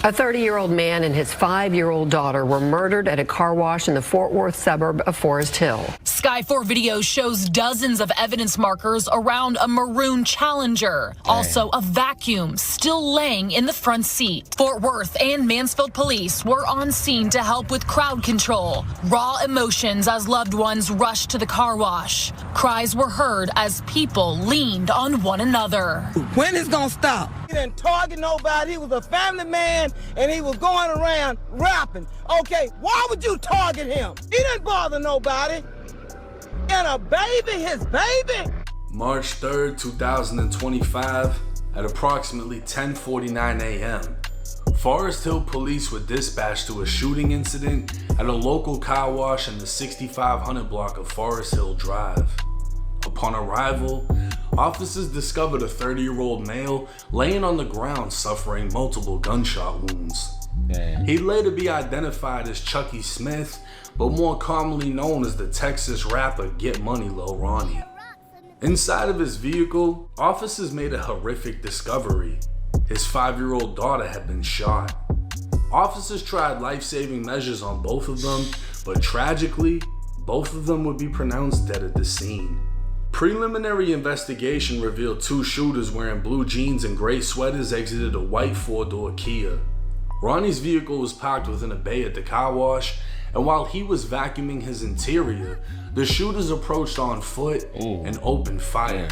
A 30-year-old man and his 5-year-old daughter were murdered at a car wash in the Fort Worth suburb of Forest Hill. Sky 4 video shows dozens of evidence markers around a maroon Challenger. Also a vacuum still laying in the front seat. Fort Worth and Mansfield police were on scene to help with crowd control. Raw emotions as loved ones rushed to the car wash. Cries were heard as people leaned on one another. When is gonna stop? He didn't target nobody. He was a family man and he was going around rapping. Okay, why would you target him? He didn't bother nobody. And a baby, his baby. March 3rd, 2025, at approximately 10:49 a.m., Forest Hill police were dispatched to a shooting incident at a local car wash in the 6500 block of Forest Hill Drive. Upon arrival, officers discovered a 30-year-old male laying on the ground suffering multiple gunshot wounds. He'd later be identified as Chucky Smith, but more commonly known as the Texas rapper Get Money Lil Ronnie. Inside of his vehicle, officers made a horrific discovery. His 5-year-old daughter had been shot. Officers tried life-saving measures on both of them, but tragically, both of them would be pronounced dead at the scene. Preliminary investigation revealed 2 shooters wearing blue jeans and gray sweaters exited a white 4-door Kia. Ronnie's vehicle was parked within a bay at the car wash, and while he was vacuuming his interior, the shooters approached on foot and opened fire.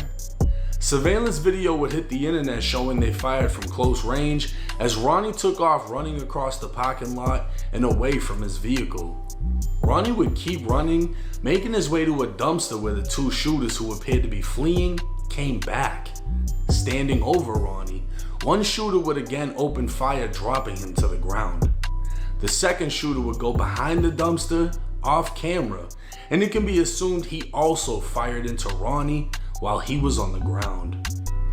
Surveillance video would hit the internet showing they fired from close range as Ronnie took off running across the parking lot and away from his vehicle. Ronnie would keep running, making his way to a dumpster where the 2 shooters who appeared to be fleeing came back. Standing over Ronnie, one shooter would again open fire, dropping him to the ground. The second shooter would go behind the dumpster, off camera, and it can be assumed he also fired into Ronnie while he was on the ground.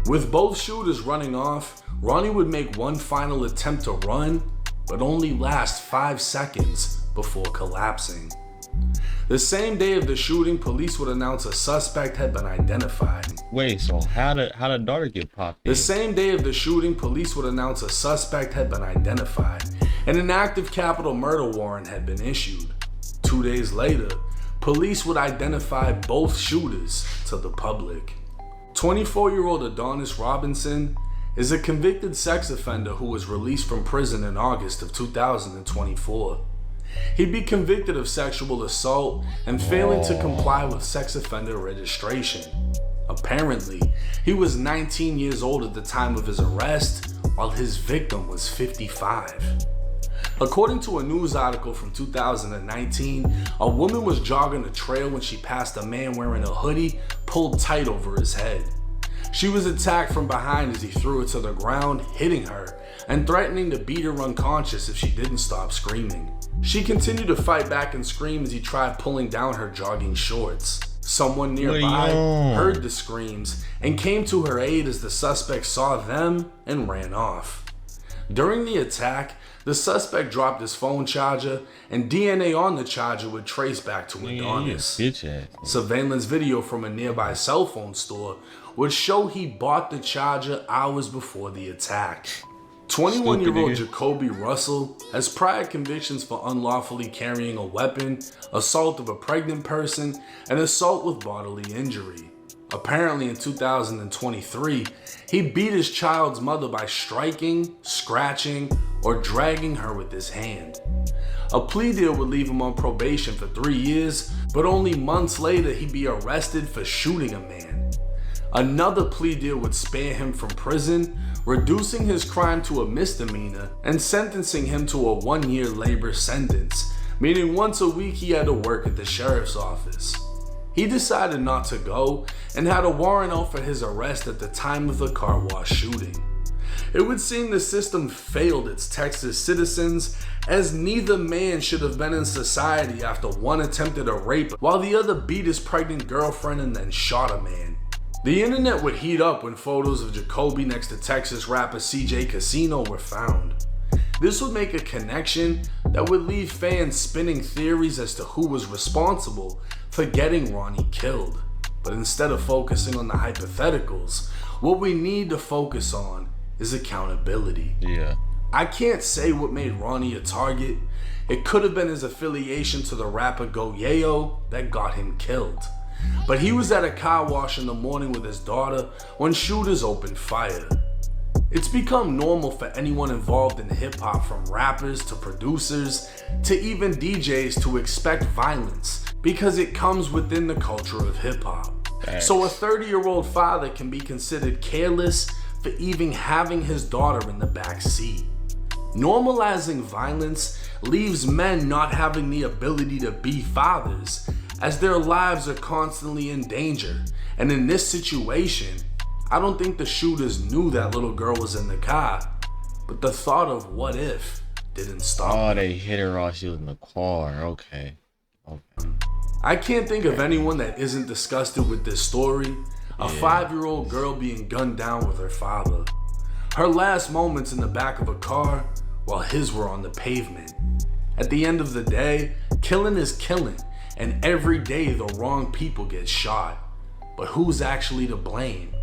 With both shooters running off, Ronnie would make one final attempt to run, but only last 5 seconds before collapsing. The same day of the shooting, police would announce a suspect had been identified. Wait, so how did daughter get popped in? The same day of the shooting, police would announce a suspect had been identified, and an active capital murder warrant had been issued. 2 days later, police would identify both shooters to the public. 24-year-old Adonis Robinson is a convicted sex offender who was released from prison in August of 2024. He'd be convicted of sexual assault and failing to comply with sex offender registration. Apparently, he was 19 years old at the time of his arrest, while his victim was 55. According to a news article from 2019, a woman was jogging a trail when she passed a man wearing a hoodie pulled tight over his head. She was attacked from behind as he threw her to the ground, hitting her and threatening to beat her unconscious if she didn't stop screaming. She continued to fight back and scream as he tried pulling down her jogging shorts. Someone nearby heard the screams and came to her aid as the suspect saw them and ran off. During the attack, the suspect dropped his phone charger, and DNA on the charger would trace back to Adonis. Surveillance video from a nearby cell phone store would show he bought the charger hours before the attack. 21-year-old Jacoby Russell has prior convictions for unlawfully carrying a weapon, assault of a pregnant person, and assault with bodily injury. Apparently in 2023, he beat his child's mother by striking, scratching, or dragging her with his hand. A plea deal would leave him on probation for 3 years, but only months later he'd be arrested for shooting a man. Another plea deal would spare him from prison, reducing his crime to a misdemeanor and sentencing him to a 1-year labor sentence, meaning once a week he had to work at the sheriff's office. He decided not to go and had a warrant out for his arrest at the time of the car wash shooting. It would seem the system failed its Texas citizens, as neither man should have been in society after one attempted a rape while the other beat his pregnant girlfriend and then shot a man. The internet would heat up when photos of Jacoby next to Texas rapper CJ Casino were found. This would make a connection that would leave fans spinning theories as to who was responsible for getting Ronnie killed. But instead of focusing on the hypotheticals, what we need to focus on is accountability. I can't say what made Ronnie a target. It could have been his affiliation to the rapper Go that got him killed. But he was at a car wash in the morning with his daughter when shooters opened fire. It's become normal for anyone involved in hip-hop, from rappers to producers to even DJs, to expect violence because it comes within the culture of hip-hop. So a 30-year-old father can be considered careless for even having his daughter in the back seat. Normalizing violence leaves men not having the ability to be fathers, as their lives are constantly in danger. And in this situation, I don't think the shooters knew that little girl was in the car, but the thought of what if didn't stop them. Oh, they hit her while she was in the car. Okay. I can't think of anyone that isn't disgusted with this story. A 5-year-old girl being gunned down with her father. Her last moments in the back of a car while his were on the pavement. At the end of the day, killing is killing, and every day the wrong people get shot. But who's actually to blame?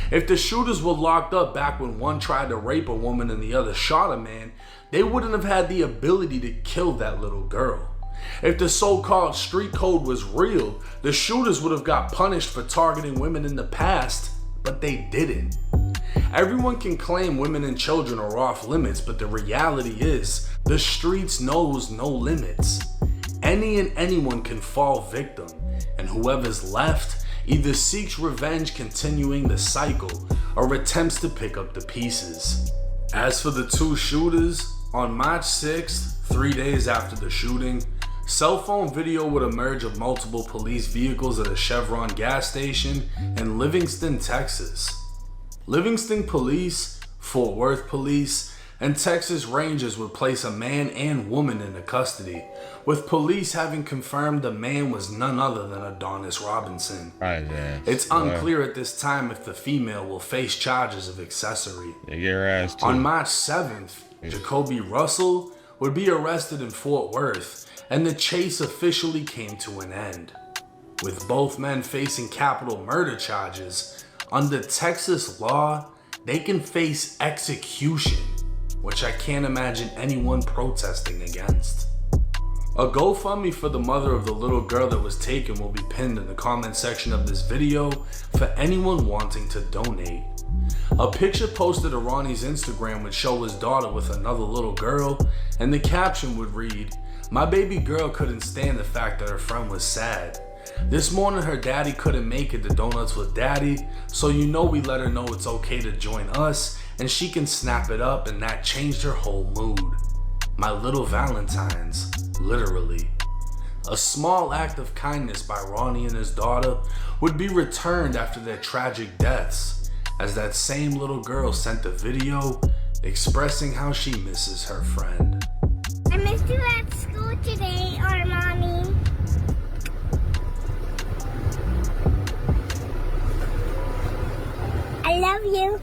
If the shooters were locked up back when one tried to rape a woman and the other shot a man, they wouldn't have had the ability to kill that little girl. If the so-called street code was real, the shooters would have got punished for targeting women in the past, but they didn't. Everyone can claim women and children are off limits, but the reality is, the streets knows no limits. Any and anyone can fall victim, and whoever's left either seeks revenge, continuing the cycle, or attempts to pick up the pieces. As for the two shooters, on March 6th, 3 days after the shooting, cell phone video would emerge of multiple police vehicles at a Chevron gas station in Livingston, Texas. Livingston Police, Fort Worth Police, and Texas Rangers would place a man and woman into custody, with police having confirmed the man was none other than Adonis Robinson. It's unclear at this time if the female will face charges of accessory. On March 7th, Jacoby Russell would be arrested in Fort Worth, and the chase officially came to an end. With both men facing capital murder charges, under Texas law, they can face execution, which I can't imagine anyone protesting against. A GoFundMe for the mother of the little girl that was taken will be pinned in the comment section of this video for anyone wanting to donate. A picture posted to Ronnie's Instagram would show his daughter with another little girl, and the caption would read, "My baby girl couldn't stand the fact that her friend was sad. This morning her daddy couldn't make it to Donuts with Daddy, so you know we let her know it's okay to join us and she can snap it up, and that changed her whole mood. My little Valentines, literally." A small act of kindness by Ronnie and his daughter would be returned after their tragic deaths, as that same little girl sent a video expressing how she misses her friend. I missed you at school today, Armani. I love you.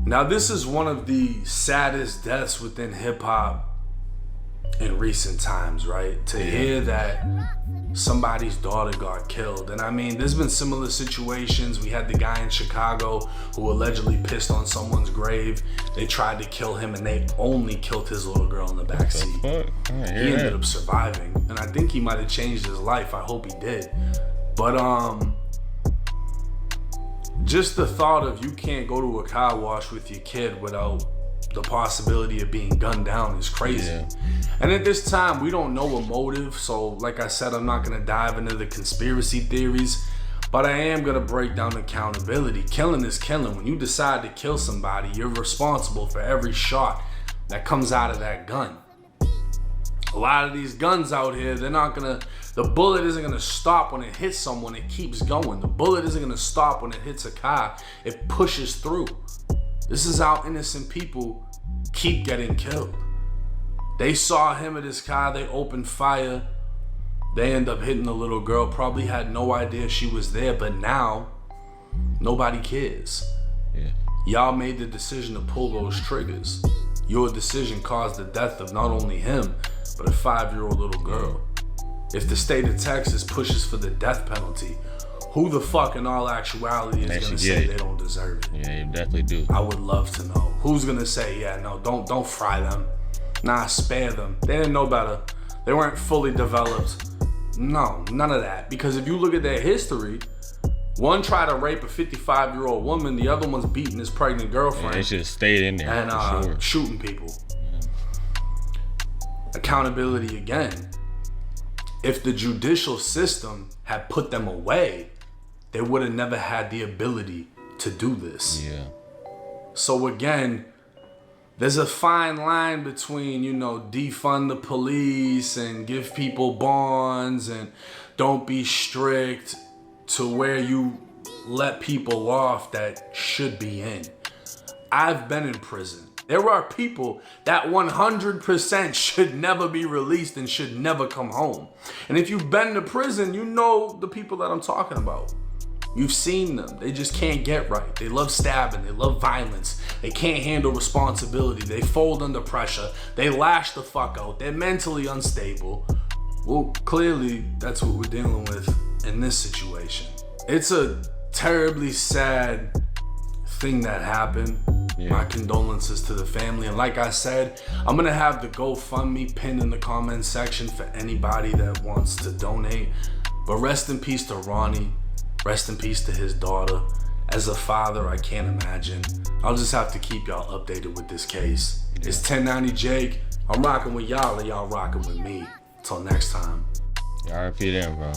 Now, this is one of the saddest deaths within hip-hop in recent times, right? To hear that somebody's daughter got killed. And I mean, there's been similar situations. We had the guy in Chicago who allegedly pissed on someone's grave. They tried to kill him and they only killed his little girl in the backseat. He ended up surviving. And I think he might have changed his life. I hope he did. But just the thought of you can't go to a car wash with your kid without the possibility of being gunned down is crazy. And at this time, we don't know a motive. So like I said, I'm not gonna dive into the conspiracy theories, but I am gonna break down accountability. Killing is killing. When you decide to kill somebody, you're responsible for every shot that comes out of that gun. A lot of these guns out here, the bullet isn't gonna stop when it hits someone, it keeps going. The bullet isn't gonna stop when it hits a car, it pushes through. This is how innocent people keep getting killed. They saw him at his car, they opened fire, they end up hitting the little girl, probably had no idea she was there, but now, nobody cares. Y'all made the decision to pull those triggers. Your decision caused the death of not only him, but a 5-year-old little girl. If the state of Texas pushes for the death penalty, who the fuck in all actuality is gonna say they don't deserve it? Yeah, you definitely do. I would love to know. Who's gonna say, yeah, no, don't fry them. Nah, spare them. They didn't know better. They weren't fully developed. No, none of that. Because if you look at their history, one tried to rape a 55-year-old woman, the other one's beating his pregnant girlfriend. They should have stayed in there and shooting people. Accountability again. If the judicial system had put them away, they would have never had the ability to do this. Yeah. So again, there's a fine line between, you know, defund the police and give people bonds and don't be strict to where you let people off that should be in. I've been in prison. There are people that 100% should never be released and should never come home. And if you've been to prison, you know the people that I'm talking about. You've seen them. They just can't get right. They love stabbing. They love violence. They can't handle responsibility. They fold under pressure. They lash the fuck out. They're mentally unstable. Well, clearly, that's what we're dealing with in this situation. It's a terribly sad thing that happened. Yeah. My condolences to the family. And like I said, I'm going to have the GoFundMe pinned in the comment section for anybody that wants to donate. But rest in peace to Ronnie. Rest in peace to his daughter. As a father, I can't imagine. I'll just have to keep y'all updated with this case. Yeah. It's 1090 Jake. I'm rocking with y'all and y'all rocking with me. Till next time. RIP them, bro.